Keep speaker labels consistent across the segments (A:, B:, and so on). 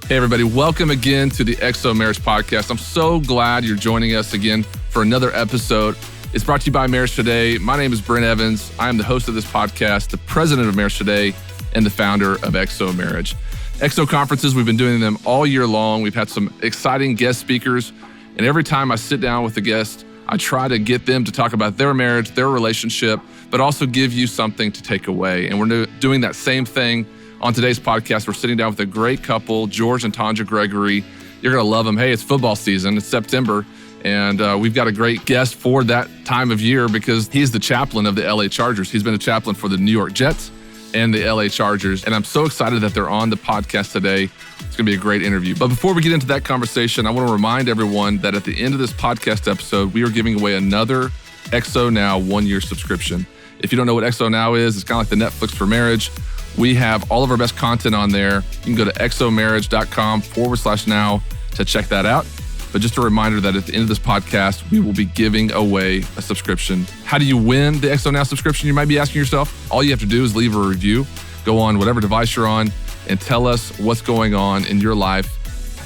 A: Hey, everybody. Welcome again to the XO Marriage Podcast. I'm so glad you're joining us again for another episode. It's brought to you by Marriage Today. My name is Brent Evans. I am the host of this podcast, the president of Marriage Today, and the founder of XO Marriage. XO conferences, we've been doing them all year long. We've had some exciting guest speakers. And every time I sit down with a guest, I try to get them to talk about their marriage, their relationship, but also give you something to take away. And we're doing that same thing on today's podcast. We're sitting down with a great couple, George and Tondra Gregory. You're going to love them. Hey, it's football season. It's September. And we've got a great guest for that time of year because he's the chaplain of the LA Chargers. He's been a chaplain for the New York Jets and the LA Chargers. And I'm so excited that they're on the podcast today. It's going to be a great interview. But before we get into that conversation, I want to remind everyone that at the end of this podcast episode, we are giving away another XO Now 1-year subscription. If you don't know what XO Now is, it's kind of like the Netflix for marriage. We have all of our best content on there. You can go to xomarriage.com/now to check that out. But just a reminder that at the end of this podcast, we will be giving away a subscription. How do you win the XO Now subscription? You might be asking yourself. All you have to do is leave a review. Go on whatever device you're on and tell us what's going on in your life.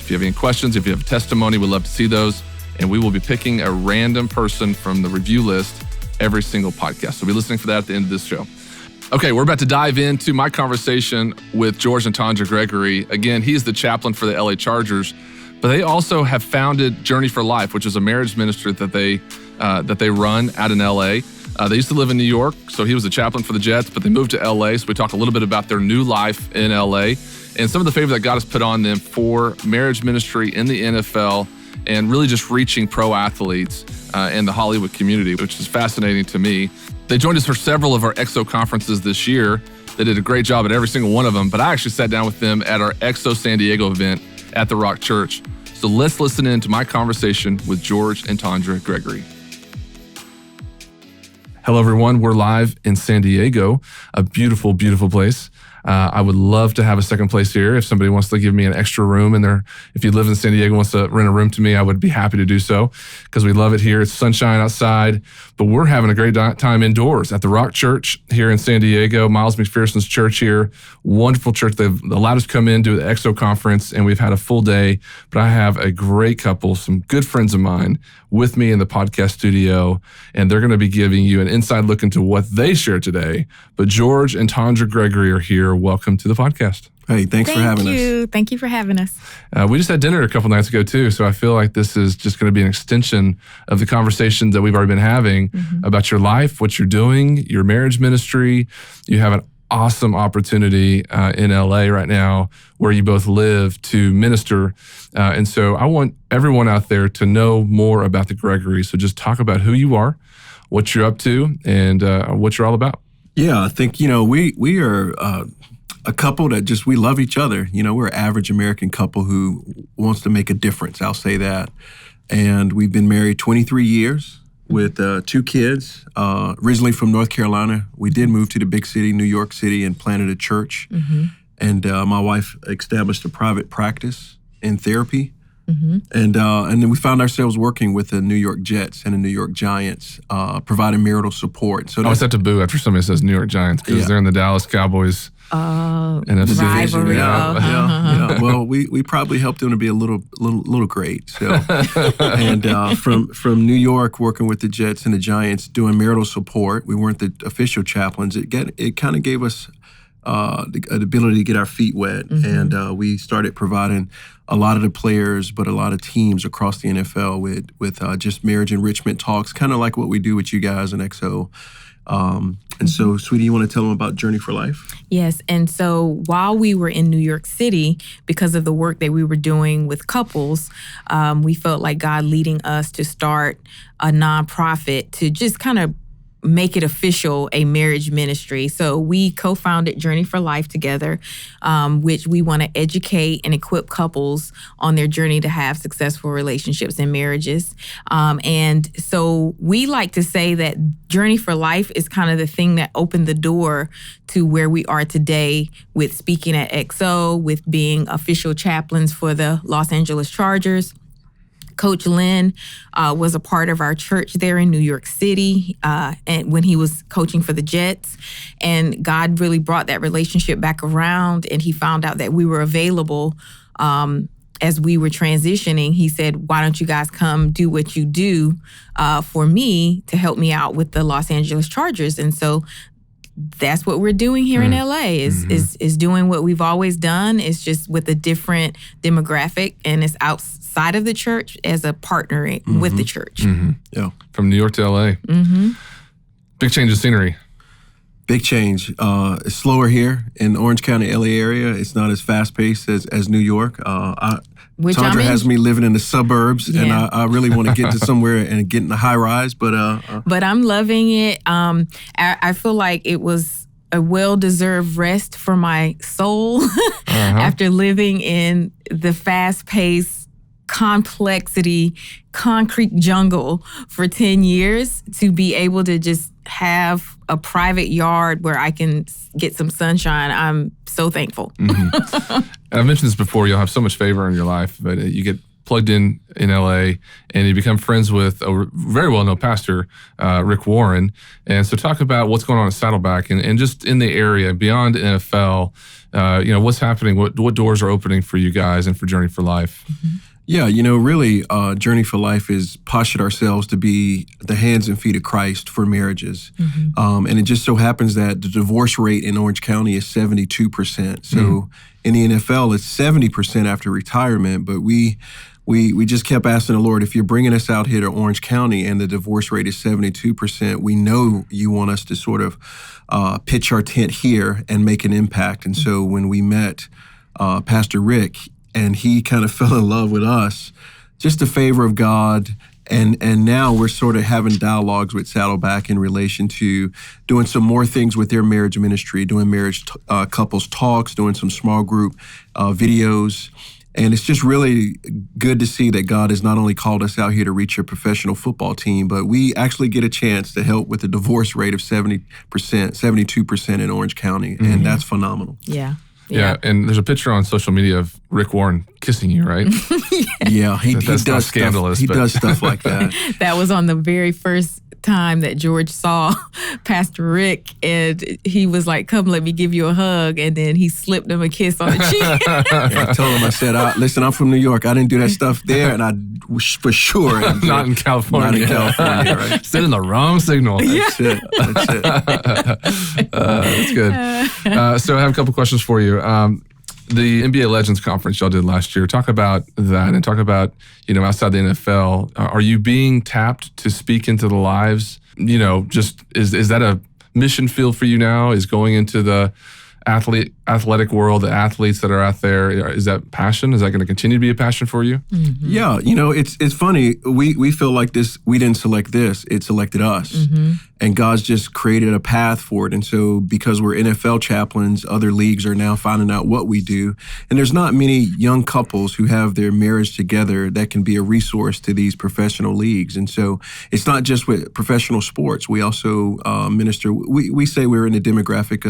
A: If you have any questions, if you have a testimony, we'd love to see those. And we will be picking a random person from the review list every single podcast. So be listening for that at the end of this show. Okay, we're about to dive into my conversation with George and Tondra Gregory. Again, he's the chaplain for the LA Chargers, but they also have founded Journey for Life, which is a marriage ministry that they run out in LA. They used to live in New York, so he was the chaplain for the Jets, but they moved to LA. So we talk a little bit about their new life in LA and some of the favor that God has put on them for marriage ministry in the NFL and really just reaching pro athletes in the Hollywood community, which is fascinating to me. They joined us for several of our XO conferences this year. They did a great job at every single one of them, but I actually sat down with them at our XO San Diego event at the Rock Church. So let's listen in to my conversation with George and Tondra Gregory. Hello, everyone. We're live in San Diego, a beautiful, beautiful place. I would love to have a second place here. If somebody wants to give me an extra room in there, if you live in San Diego, wants to rent a room to me, I would be happy to do so because we love it here. It's sunshine outside, but we're having a great time indoors at the Rock Church here in San Diego, Miles McPherson's church here. Wonderful church. They've allowed us to come in, do the XO conference, and we've had a full day. But I have a great couple, some good friends of mine with me in the podcast studio, and they're going to be giving you an inside look into what they share today. But George and Tondra Gregory are here. Welcome to the podcast.
B: Hey, thanks for having us.
C: Thank you for having us.
A: We just had dinner a couple nights ago too, so I feel like this is just going to be an extension of the conversations that we've already been having about your life, what you're doing, your marriage ministry. You have an awesome opportunity in LA right now where you both live to minister. And so I want everyone out there to know more about the Gregory. So just talk about who you are, what you're up to, and what you're all about.
B: Yeah, I think, we are a couple that we love each other. We're an average American couple who wants to make a difference. I'll say that. And we've been married 23 years with 2 kids, originally from North Carolina. We did move to the big city, New York City, and planted a church. And my wife established a private practice in therapy. And then we found ourselves working with the New York Jets and the New York Giants, providing marital support. So I
A: always have to boo after somebody says New York Giants because they're in the Dallas Cowboys NFC
C: rivalry.
B: Yeah. Well, we probably helped them to be a little great. So, and from New York, working with the Jets and the Giants, doing marital support. We weren't the official chaplains. It kind of gave us the ability to get our feet wet, and we started providing a lot of the players, but a lot of teams across the NFL with just marriage enrichment talks, kind of like what we do with you guys in XO. And so, sweetie, you want to tell them about Journey for Life?
C: Yes. And so while we were in New York City, because of the work that we were doing with couples, we felt like God leading us to start a nonprofit to just kind of make it official, a marriage ministry. So we co-founded Journey for Life together, which we want to educate and equip couples on their journey to have successful relationships and marriages. And so we like to say that Journey for Life is kind of the thing that opened the door to where we are today with speaking at XO, with being official chaplains for the Los Angeles Chargers. Coach Lynn was a part of our church there in New York City and when he was coaching for the Jets. And God really brought that relationship back around, and he found out that we were available as we were transitioning, he said, why don't you guys come do what you do for me to help me out with the Los Angeles Chargers? And so that's what we're doing here in LA is doing what we've always done. It's just with a different demographic, and it's outside of the church as a partner with the church.
B: Yeah.
A: From New York to LA. Big change of scenery.
B: Big change. It's slower here in Orange County, LA area. It's not as fast paced as New York. Tondra has me living in the suburbs, and I really want to get to somewhere and get in the high rise. But
C: I'm loving it. I feel like it was a well-deserved rest for my soul after living in the fast-paced complexity, concrete jungle for 10 years, to be able to just have a private yard where I can get some sunshine. I'm so thankful.
A: And I've mentioned this before, you'll have so much favor in your life, but you get plugged in LA and you become friends with a very well-known pastor, Rick Warren. And so talk about what's going on at Saddleback and just in the area beyond NFL, what's happening, what doors are opening for you guys and for Journey for Life?
B: Yeah, really, Journey for Life is postured ourselves to be the hands and feet of Christ for marriages. And it just so happens that the divorce rate in Orange County is 72%. So in the NFL, it's 70% after retirement. But we just kept asking the Lord, if you're bringing us out here to Orange County and the divorce rate is 72%, we know you want us to sort of pitch our tent here and make an impact. And so when we met Pastor Rick, and he kind of fell in love with us, just the favor of God. And now we're sort of having dialogues with Saddleback in relation to doing some more things with their marriage ministry, doing marriage couples talks, doing some small group videos. And it's just really good to see that God has not only called us out here to reach a professional football team, but we actually get a chance to help with the divorce rate of 72% in Orange County. And that's phenomenal.
A: Yeah, and there's a picture on social media of Rick Warren kissing you, right?
B: Yeah, he does
A: scandalous.
B: He does stuff like that.
C: That was on the very first time that George saw Pastor Rick, and he was like, "Come, let me give you a hug," and then he slipped him a kiss on the cheek.
B: I told him, I said, "Listen, I'm from New York. I didn't do that stuff there, and I for sure
A: not in California.
B: Not in California, right?
A: Sending the wrong signal.
B: That's it.
A: That's good. So I have a couple questions for you. The NBA Legends Conference y'all did last year, talk about that and talk about, outside the NFL, are you being tapped to speak into the lives? Just is that a mission field for you now? Is going into the athletic world, the athletes that are out there, is that passion? Is that going to continue to be a passion for you?
B: Yeah, it's funny. We feel like this, we didn't select this, it selected us. And God's just created a path for it. And so because we're NFL chaplains, other leagues are now finding out what we do. And there's not many young couples who have their marriage together that can be a resource to these professional leagues. And so it's not just with professional sports. We also minister, we say we're in the demographic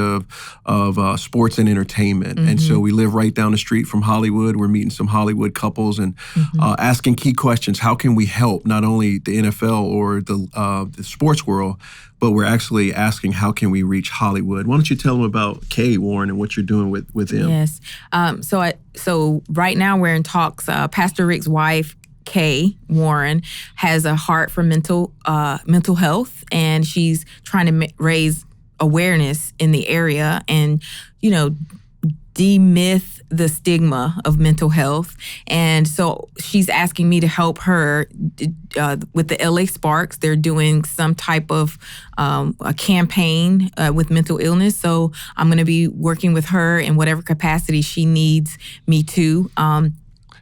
B: of sports and entertainment. And so we live right down the street from Hollywood. We're meeting some Hollywood couples and asking key questions. How can we help not only the NFL or the sports world, but we're actually asking, how can we reach Hollywood? Why don't you tell them about Kay, Warren, and what you're doing with them?
C: Yes. So right now we're in talks. Pastor Rick's wife, Kay Warren, has a heart for mental health, and she's trying to raise awareness in the area and, demyth the stigma of mental health. And so she's asking me to help her with the LA Sparks. They're doing some type of a campaign with mental illness. So I'm going to be working with her in whatever capacity she needs me to.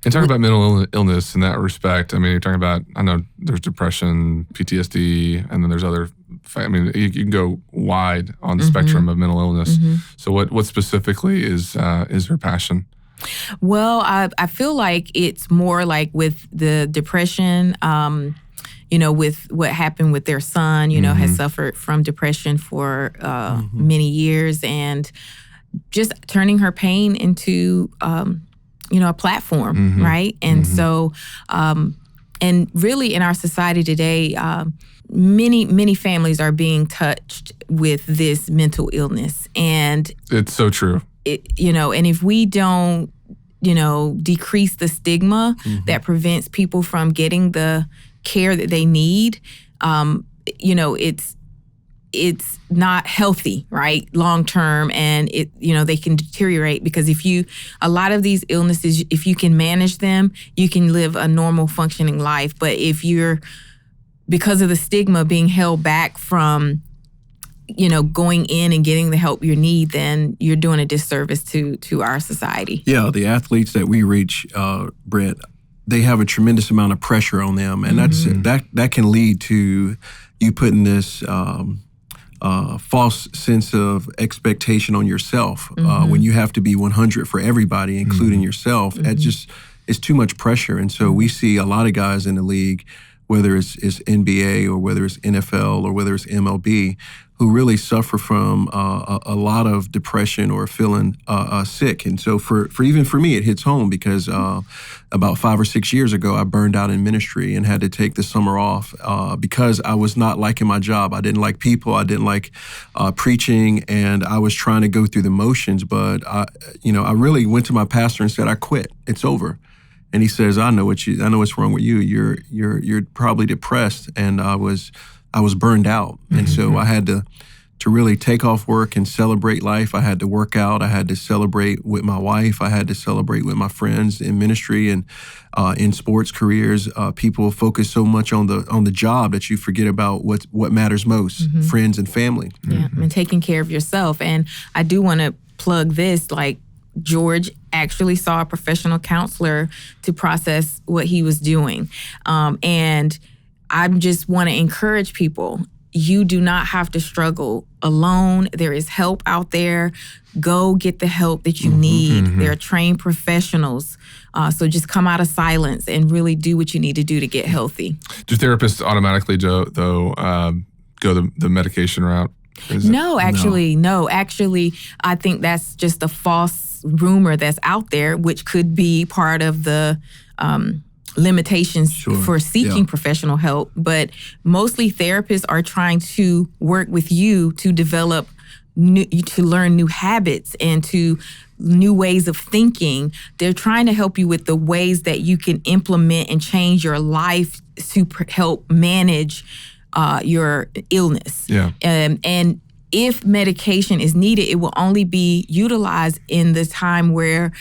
A: And talking about mental illness in that respect, I mean, you're talking about, I know there's depression, PTSD, and then there's other, you can go wide on the spectrum of mental illness. So what specifically is her passion?
C: Well, I feel like it's more like with the depression, with what happened with their son, has suffered from depression for many years, and just turning her pain into a platform, right? And so, and really in our society today, many families are being touched with this mental illness. And
A: it's so true.
C: And if we don't decrease the stigma that prevents people from getting the care that they need, it's not healthy, right? Long term, and they can deteriorate because a lot of these illnesses, if you can manage them, you can live a normal functioning life. But if you're, because of the stigma, being held back from, going in and getting the help you need, then you're doing a disservice to our society.
B: Yeah, the athletes that we reach, Brett, they have a tremendous amount of pressure on them, and that can lead to you putting this false sense of expectation on yourself when you have to be 100 for everybody, including yourself. That just is too much pressure, and so we see a lot of guys in the league, whether it's NBA or whether it's NFL or whether it's MLB, who really suffer from a lot of depression or feeling sick. And so for me, it hits home because about 5 or 6 years ago, I burned out in ministry and had to take the summer off because I was not liking my job. I didn't like people. I didn't like preaching, and I was trying to go through the motions. But I really went to my pastor and said, "I quit. It's over." And he says, I know what's wrong with you. You're probably depressed. And I was burned out. And so I had to really take off work and celebrate life. I had to work out. I had to celebrate with my wife. I had to celebrate with my friends in ministry and in sports careers. People focus so much on the job that you forget about what matters most, friends and family.
C: Yeah, and taking care of yourself. And I do want to plug this, like, George actually saw a professional counselor to process what he was doing. And I just want to encourage people, you do not have to struggle alone. There is help out there. Go get the help that you need. There are trained professionals. So just come out of silence and really do what you need to do to get healthy.
A: Do therapists automatically, go the medication route?
C: No. Actually, I think that's just a false rumor that's out there, which could be part of the limitations for seeking professional help. But mostly therapists are trying to work with you to develop to learn new habits and to new ways of thinking. They're trying to help you with the ways that you can implement and change your life to help manage your illness.
A: Yeah.
C: And if medication is needed, it will only be utilized in the time where,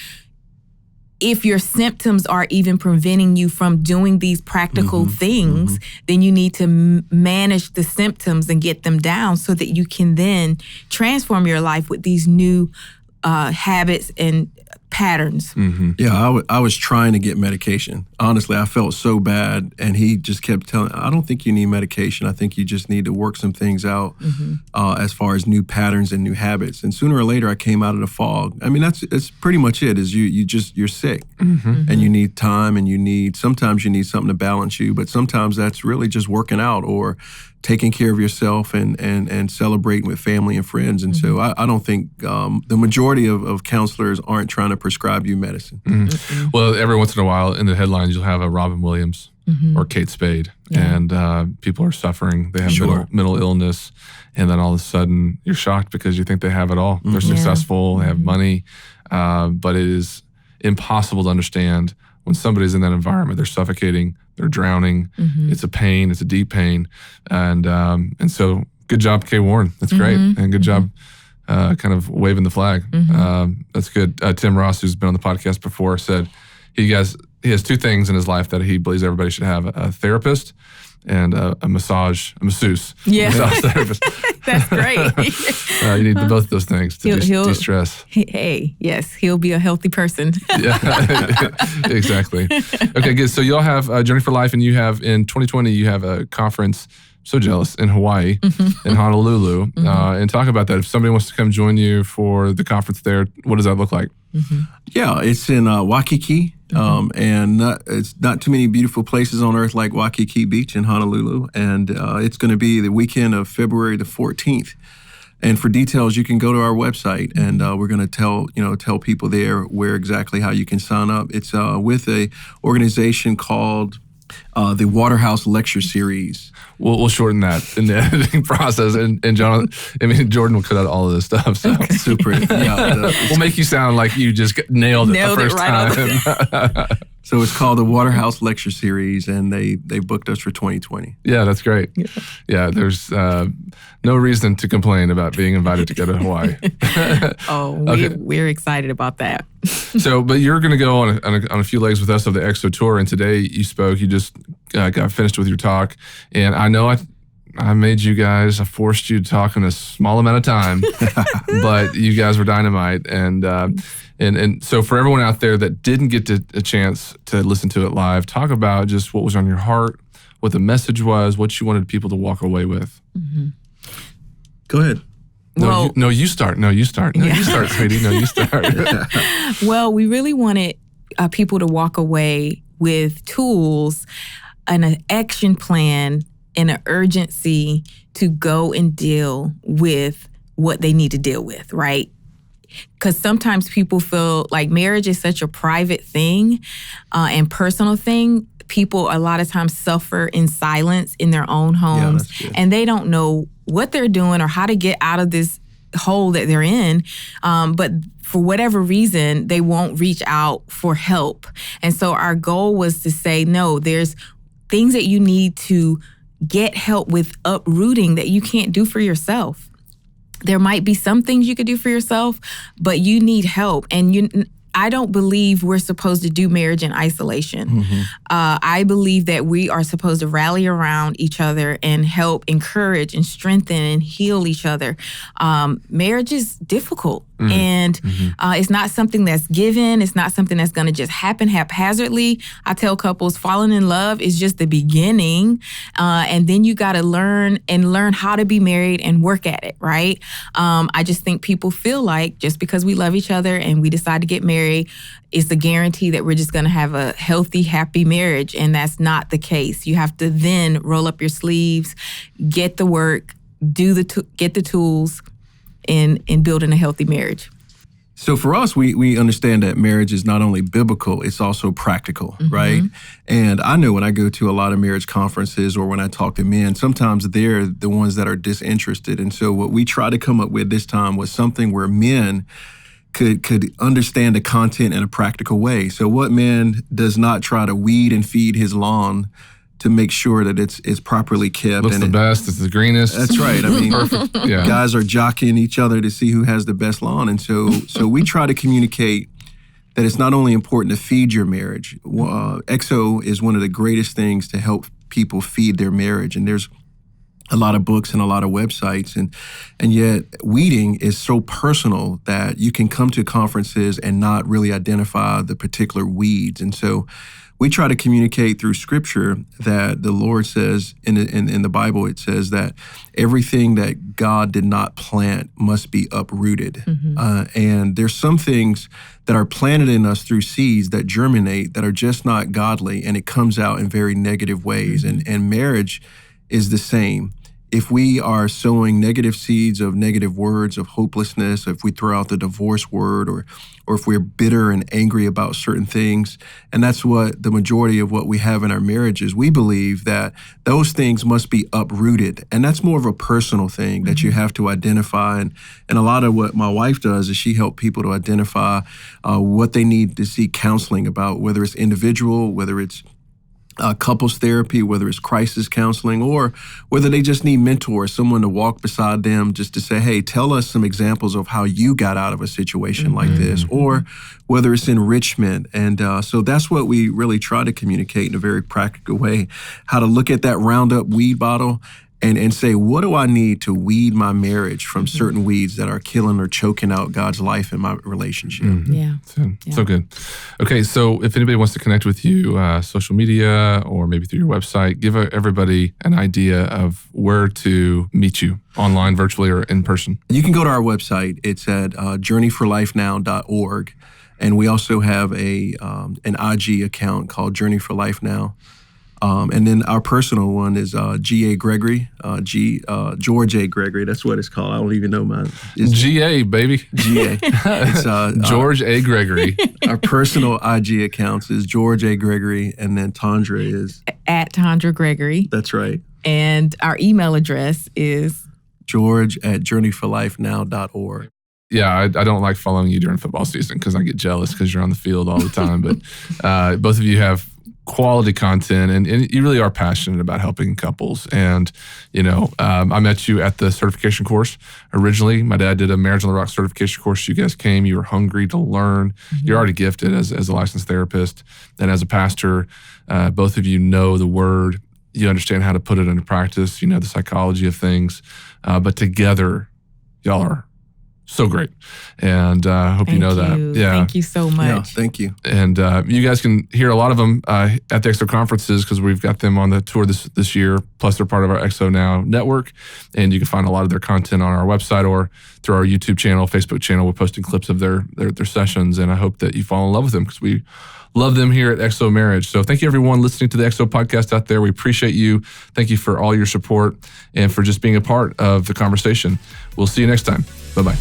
C: if your symptoms are even preventing you from doing these practical things, then you need to manage the symptoms and get them down so that you can then transform your life with these new habits and patterns.
B: Yeah, I was trying to get medication. Honestly, I felt so bad, and he just kept telling, I don't think you need medication. I think you just need to work some things out as far as new patterns and new habits. And sooner or later, I came out of the fog. I mean, that's pretty much it. Is you're sick, and you need time, and sometimes you need something to balance you, but sometimes that's really just working out or taking care of yourself and celebrating with family and friends. And so I don't think the majority of counselors aren't trying to prescribe you medicine.
A: Well, every once in a while in the headlines, you'll have a Robin Williams or Kate Spade, and people are suffering. They have mental illness, and then all of a sudden you're shocked because you think they have it all. They're successful, they have money, but it is impossible to understand when somebody's in that environment. They're suffocating, they're drowning. It's a pain, it's a deep pain. And so good job, Kay Warren. That's great. And good job kind of waving the flag. That's good. Tim Ross, who's been on the podcast before, said he has 2 things in his life that he believes everybody should have: a therapist and a masseuse.
C: Yeah.
A: Massage therapist.
C: That's great.
A: You need both of those things to de-stress.
C: Hey, yes, he'll be a healthy person.
A: Yeah, exactly. Okay, good. So y'all have Journey for Life, and you have, in 2020, you have a conference, so jealous, in Hawaii, in Honolulu. And talk about that. If somebody wants to come join you for the conference there, what does that look like?
B: Yeah, it's in Waikiki. And it's not too many beautiful places on earth like Waikiki Beach in Honolulu. And it's going to be the weekend of February the 14th. And for details, you can go to our website, and we're going to tell people there how you can sign up. It's with a organization called the Waterhouse lecture series.
A: We'll shorten that in the editing process, and Jordan will cut out all of this stuff. So
B: Super. Yeah,
A: we'll make you sound like you just nailed it the first
C: right
A: time.
B: So it's called the Waterhouse lecture series, and they booked us for 2020.
A: Yeah, that's great. Yeah, there's no reason to complain about being invited to go to Hawaii.
C: We're excited about that.
A: So, but you're going to go on a few legs with us of the EXO tour, and today you spoke. You just got finished with your talk, and I know I made you guys. I forced you to talk in a small amount of time, but you guys were dynamite, and so for everyone out there that didn't get a chance to listen to it live, talk about just what was on your heart, what the message was, what you wanted people to walk away with.
C: Mm-hmm.
B: Go ahead.
A: You start. You start, sweetie. No, you start.
C: Well, we really wanted people to walk away with tools and an action plan and an urgency to go and deal with what they need to deal with, right? Because sometimes people feel like marriage is such a private thing and personal thing. People a lot of times suffer in silence in their own homes, and they don't know what they're doing or how to get out of this hole that they're in. But for whatever reason, they won't reach out for help. And so our goal was to say, no, there's things that you need to get help with uprooting that you can't do for yourself. There might be some things you could do for yourself, but you need help. And I don't believe we're supposed to do marriage in isolation. Mm-hmm. I believe that we are supposed to rally around each other and help encourage and strengthen and heal each other. Marriage is difficult. Mm-hmm. And it's not something that's given. It's not something that's going to just happen haphazardly. I tell couples falling in love is just the beginning. And then you got to learn how to be married and work at it, right? I just think people feel like just because we love each other and we decide to get married, it's a guarantee that we're just going to have a healthy, happy marriage. And that's not the case. You have to then roll up your sleeves, get the work, get the tools, in building a healthy marriage.
B: So for us, we understand that marriage is not only biblical, it's also practical, right? And I know when I go to a lot of marriage conferences or when I talk to men, sometimes they're the ones that are disinterested. And so what we try to come up with this time was something where men could understand the content in a practical way. So what man does not try to weed and feed his lawn to make sure that it's properly kept.
A: Looks the best, it's the greenest.
B: That's right. I mean, perfect. Yeah. Guys are jockeying each other to see who has the best lawn. And so we try to communicate that it's not only important to feed your marriage. EXO is one of the greatest things to help people feed their marriage. And there's a lot of books and a lot of websites. And yet weeding is so personal that you can come to conferences and not really identify the particular weeds. And so we try to communicate through Scripture that the Lord says in the Bible, it says that everything that God did not plant must be uprooted. And there's some things that are planted in us through seeds that germinate that are just not godly, and it comes out in very negative ways. And marriage is the same. If we are sowing negative seeds of negative words of hopelessness, if we throw out the divorce word, or if we're bitter and angry about certain things, and that's what the majority of what we have in our marriages, we believe that those things must be uprooted. And that's more of a personal thing that you have to identify. And a lot of what my wife does is she helps people to identify what they need to seek counseling about, whether it's individual, whether it's couples therapy, whether it's crisis counseling, or whether they just need mentors, someone to walk beside them just to say, hey, tell us some examples of how you got out of a situation like this, or whether it's enrichment. And so that's what we really try to communicate in a very practical way, how to look at that Roundup weed bottle and say, what do I need to weed my marriage from certain weeds that are killing or choking out God's life in my relationship?
A: So good. Okay, so if anybody wants to connect with you, social media or maybe through your website, give everybody an idea of where to meet you, online, virtually, or in person.
B: You can go to our website. It's at journeyforlifenow.org. And we also have an IG account called Journey for Life Now. And then our personal one is G.A. Gregory, George A. Gregory. That's what it's called. I don't even know mine.
A: GA, baby.
B: GA. It's
A: George A. Gregory.
B: Our personal IG accounts is George A. Gregory, and then Tondra is
C: at Tondra Gregory.
B: That's right.
C: And our email address is
B: george@journeyforlifenow.org.
A: Yeah, I don't like following you during football season because I get jealous because you're on the field all the time. But both of you have quality content, and you really are passionate about helping couples. And, I met you at the certification course originally. My dad did a Marriage on the Rock certification course. You guys came. You were hungry to learn. Mm-hmm. You're already gifted as a licensed therapist. And as a pastor, both of you know the word. You understand how to put it into practice. You know the psychology of things. But together, y'all are so great. And I hope you know that. Yeah.
C: Thank you so much.
B: Yeah, thank you.
A: And you guys can hear a lot of them at the XO conferences because we've got them on the tour this year. Plus, they're part of our XO Now network. And you can find a lot of their content on our website or through our YouTube channel, Facebook channel. We're posting clips of their sessions. And I hope that you fall in love with them because we love them here at XO Marriage. So thank you, everyone listening to the XO podcast out there. We appreciate you. Thank you for all your support and for just being a part of the conversation. We'll see you next time. Bye-bye.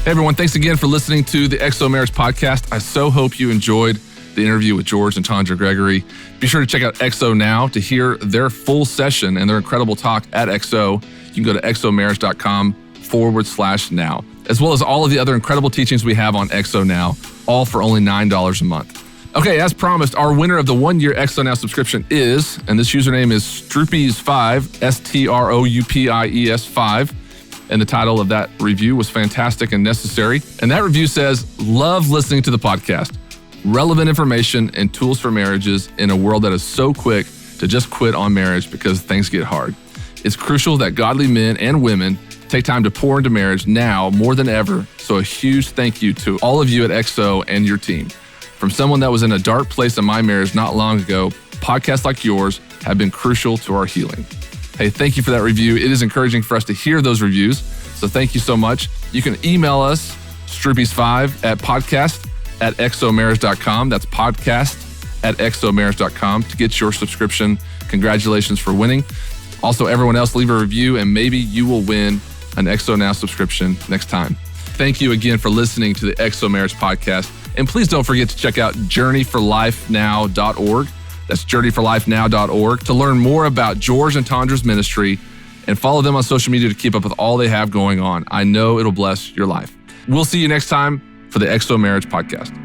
A: Hey, everyone. Thanks again for listening to the XO Marriage podcast. I so hope you enjoyed the interview with George and Tondra Gregory. Be sure to check out XO Now to hear their full session and their incredible talk at XO. You can go to xomarriage.com/now, as well as all of the other incredible teachings we have on XO Now, all for only $9 a month. Okay, as promised, our winner of the 1-year XO Now subscription is, and this username is Strouppies5, STROUPIES5. And the title of that review was fantastic and necessary. And that review says, love listening to the podcast. Relevant information and tools for marriages in a world that is so quick to just quit on marriage because things get hard. It's crucial that godly men and women take time to pour into marriage now more than ever. So a huge thank you to all of you at XO and your team. From someone that was in a dark place in my marriage not long ago, podcasts like yours have been crucial to our healing. Hey, thank you for that review. It is encouraging for us to hear those reviews. So thank you so much. You can email us, Strouppies5 at podcast@xomarriage.com. That's podcast@xomarriage.com to get your subscription. Congratulations for winning. Also, everyone else, leave a review and maybe you will win an XO Now subscription next time. Thank you again for listening to the XO Marriage podcast. And please don't forget to check out journeyforlifenow.org. That's journeyforlifenow.org to learn more about George and Tondra's ministry and follow them on social media to keep up with all they have going on. I know it'll bless your life. We'll see you next time for the XO Marriage podcast.